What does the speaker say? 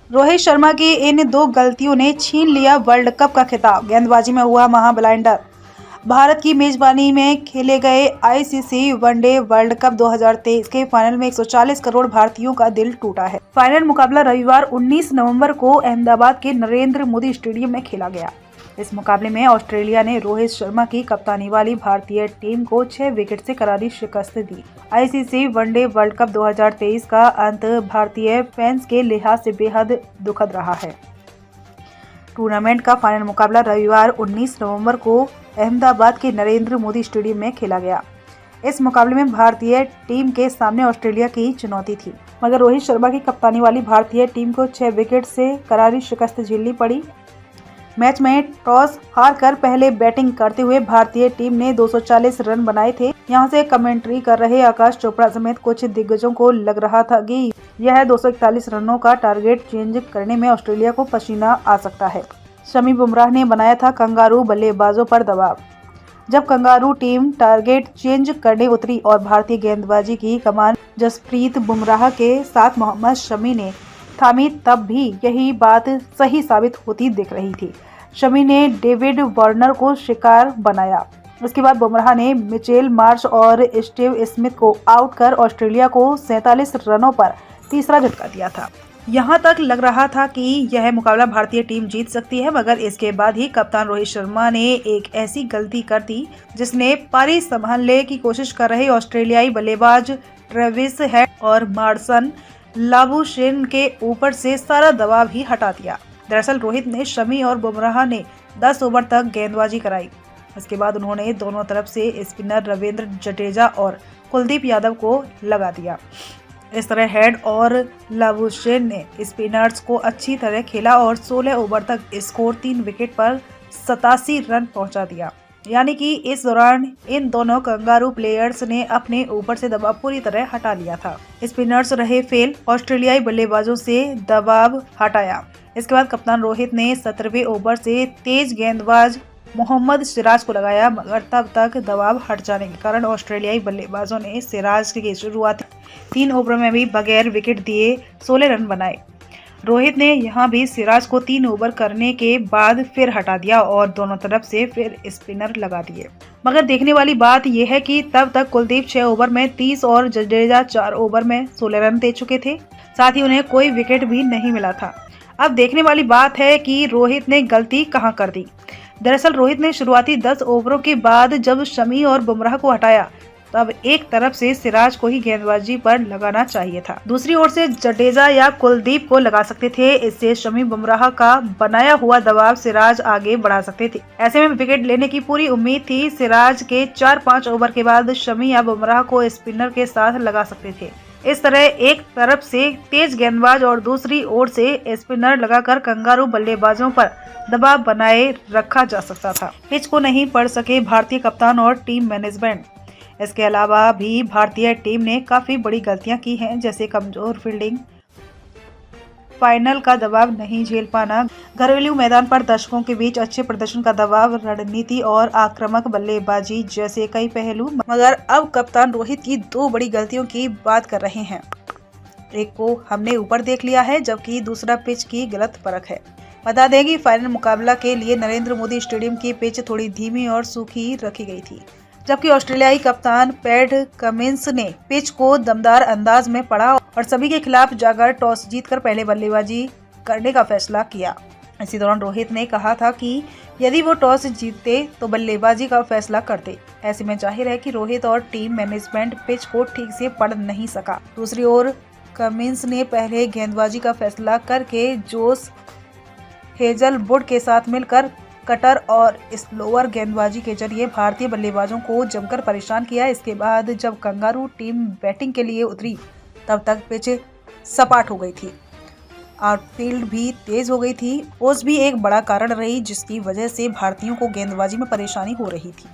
रोहित शर्मा की इन दो गलतियों ने छीन लिया वर्ल्ड कप का खिताब। गेंदबाजी में हुआ महाब्लाइंडर। भारत की मेजबानी में खेले गए आईसीसी वनडे वर्ल्ड कप 2023 के फाइनल में 140 करोड़ भारतीयों का दिल टूटा है। फाइनल मुकाबला रविवार 19 नवंबर को अहमदाबाद के नरेंद्र मोदी स्टेडियम में खेला गया। इस मुकाबले में ऑस्ट्रेलिया ने रोहित शर्मा की कप्तानी वाली भारतीय टीम को 6 विकेट से करारी शिकस्त दी। आईसीसी वनडे वर्ल्ड कप 2023 का अंत भारतीय फैंस के लिहाज से बेहद दुखद रहा है। टूर्नामेंट का फाइनल मुकाबला रविवार 19 नवंबर को अहमदाबाद के नरेंद्र मोदी स्टेडियम में खेला गया। इस मुकाबले में भारतीय टीम के सामने ऑस्ट्रेलिया की चुनौती थी, मगर रोहित शर्मा की कप्तानी वाली भारतीय टीम को 6 विकेट से करारी शिकस्त झेलनी पड़ी। मैच में टॉस हारकर पहले बैटिंग करते हुए भारतीय टीम ने 240 रन बनाए थे। यहां से कमेंट्री कर रहे आकाश चोपड़ा समेत कुछ दिग्गजों को लग रहा था कि यह 241 रनों का टारगेट चेंज करने में ऑस्ट्रेलिया को पसीना आ सकता है। शमी बुमराह ने बनाया था कंगारू बल्लेबाजों पर दबाव। जब कंगारू टीम टारगेट चेंज करने उतरी और भारतीय गेंदबाजी की कमान जसप्रीत बुमराह के साथ मोहम्मद शमी ने थामी, तब भी यही बात सही साबित होती दिख रही थी। शमी ने डेविड वार्नर को शिकार बनाया। उसके बाद बुमराह ने मिचेल मार्श और स्टीव स्मिथ को आउट कर ऑस्ट्रेलिया को 47 रनों पर तीसरा झटका दिया था। यहां तक लग रहा था कि यह मुकाबला भारतीय टीम जीत सकती है, मगर इसके बाद ही कप्तान रोहित शर्मा ने एक ऐसी गलती कर दी जिसने पारी संभालने की कोशिश कर रहे ऑस्ट्रेलियाई बल्लेबाज ट्रेविस हेड और मार्सन लाबुशेन के ऊपर से सारा दबाव ही हटा दिया। दरअसल रोहित ने शमी और बुमराह ने 10 ओवर तक गेंदबाजी कराई। इसके बाद उन्होंने दोनों तरफ से स्पिनर रविंद्र जडेजा और कुलदीप यादव को लगा दिया। इस तरह हेड और लाबुशेन ने स्पिनर्स को अच्छी तरह खेला और 16 ओवर तक स्कोर 3 विकेट पर 87 रन पहुंचा दिया। यानी कि इस दौरान इन दोनों कंगारू प्लेयर्स ने अपने ऊपर से दबाव पूरी तरह हटा लिया था। स्पिनर्स रहे फेल, ऑस्ट्रेलियाई बल्लेबाजों से दबाव हटाया। इसके बाद कप्तान रोहित ने 17वें ओवर से तेज गेंदबाज मोहम्मद सिराज को लगाया, मगर तब तक दबाव हट जाने के कारण ऑस्ट्रेलियाई बल्लेबाजों ने सिराज के शुरुआती 3 ओवर में भी बगैर विकेट दिए 16 रन बनाए। रोहित ने यहां भी सिराज को 3 ओवर करने के बाद फिर हटा दिया और दोनों तरफ से फिर स्पिनर लगा दिए। मगर देखने वाली बात यह है कि तब तक कुलदीप 6 ओवर में 30 और जडेजा 4 ओवर में 16 रन दे चुके थे। साथ ही उन्हें कोई विकेट भी नहीं मिला था। अब देखने वाली बात है कि रोहित ने गलती कहां कर दी। दरअसल रोहित ने शुरुआती 10 ओवरों के बाद जब शमी और बुमराह को हटाया, तब एक तरफ से सिराज को ही गेंदबाजी पर लगाना चाहिए था। दूसरी ओर से जडेजा या कुलदीप को लगा सकते थे। इससे शमी बुमराह का बनाया हुआ दबाव सिराज आगे बढ़ा सकते थे। ऐसे में विकेट लेने की पूरी उम्मीद थी। सिराज के 4-5 ओवर के बाद शमी या बुमराह को स्पिनर के साथ लगा सकते थे। इस तरह एक तरफ से तेज गेंदबाज और दूसरी ओर से स्पिनर लगाकर कंगारू बल्लेबाजों पर दबाव बनाए रखा जा सकता था। पिच को नहीं पढ़ सके भारतीय कप्तान और टीम मैनेजमेंट। इसके अलावा भी भारतीय टीम ने काफी बड़ी गलतियां की हैं, जैसे कमजोर फील्डिंग, फाइनल का दबाव नहीं झेल पाना, घरेलू मैदान पर दर्शकों के बीच अच्छे प्रदर्शन का दबाव, रणनीति और आक्रामक बल्लेबाजी जैसे कई पहलू। मगर अब कप्तान रोहित की 2 बड़ी गलतियों की बात कर रहे हैं। एक को हमने ऊपर देख लिया है, जबकि दूसरा पिच की गलत परख है। बता दें कि फाइनल मुकाबला के लिए नरेंद्र मोदी स्टेडियम की पिच थोड़ी धीमी और सूखी रखी गई थी, जबकि ऑस्ट्रेलियाई कप्तान पैट कमिंस ने पिच को दमदार अंदाज में पढ़ा और सभी के खिलाफ जाकर टॉस जीतकर पहले बल्लेबाजी करने का फैसला किया। इसी दौरान रोहित ने कहा था कि यदि वो टॉस जीतते तो बल्लेबाजी का फैसला करते। ऐसे में जाहिर है कि रोहित और टीम मैनेजमेंट पिच को ठीक से पढ़ नहीं सका। दूसरी ओर कमिंस ने पहले गेंदबाजी का फैसला करके जोश हेजलवुड के साथ मिलकर कटर और स्लोअर गेंदबाजी के जरिए भारतीय बल्लेबाजों को जमकर परेशान किया। इसके बाद जब कंगारू टीम बैटिंग के लिए उतरी, तब तक पिच सपाट हो गई थी। आउटफील्ड भी तेज हो गई थी। ओस भी एक बड़ा कारण रही, जिसकी वजह से भारतीयों को गेंदबाजी में परेशानी हो रही थी।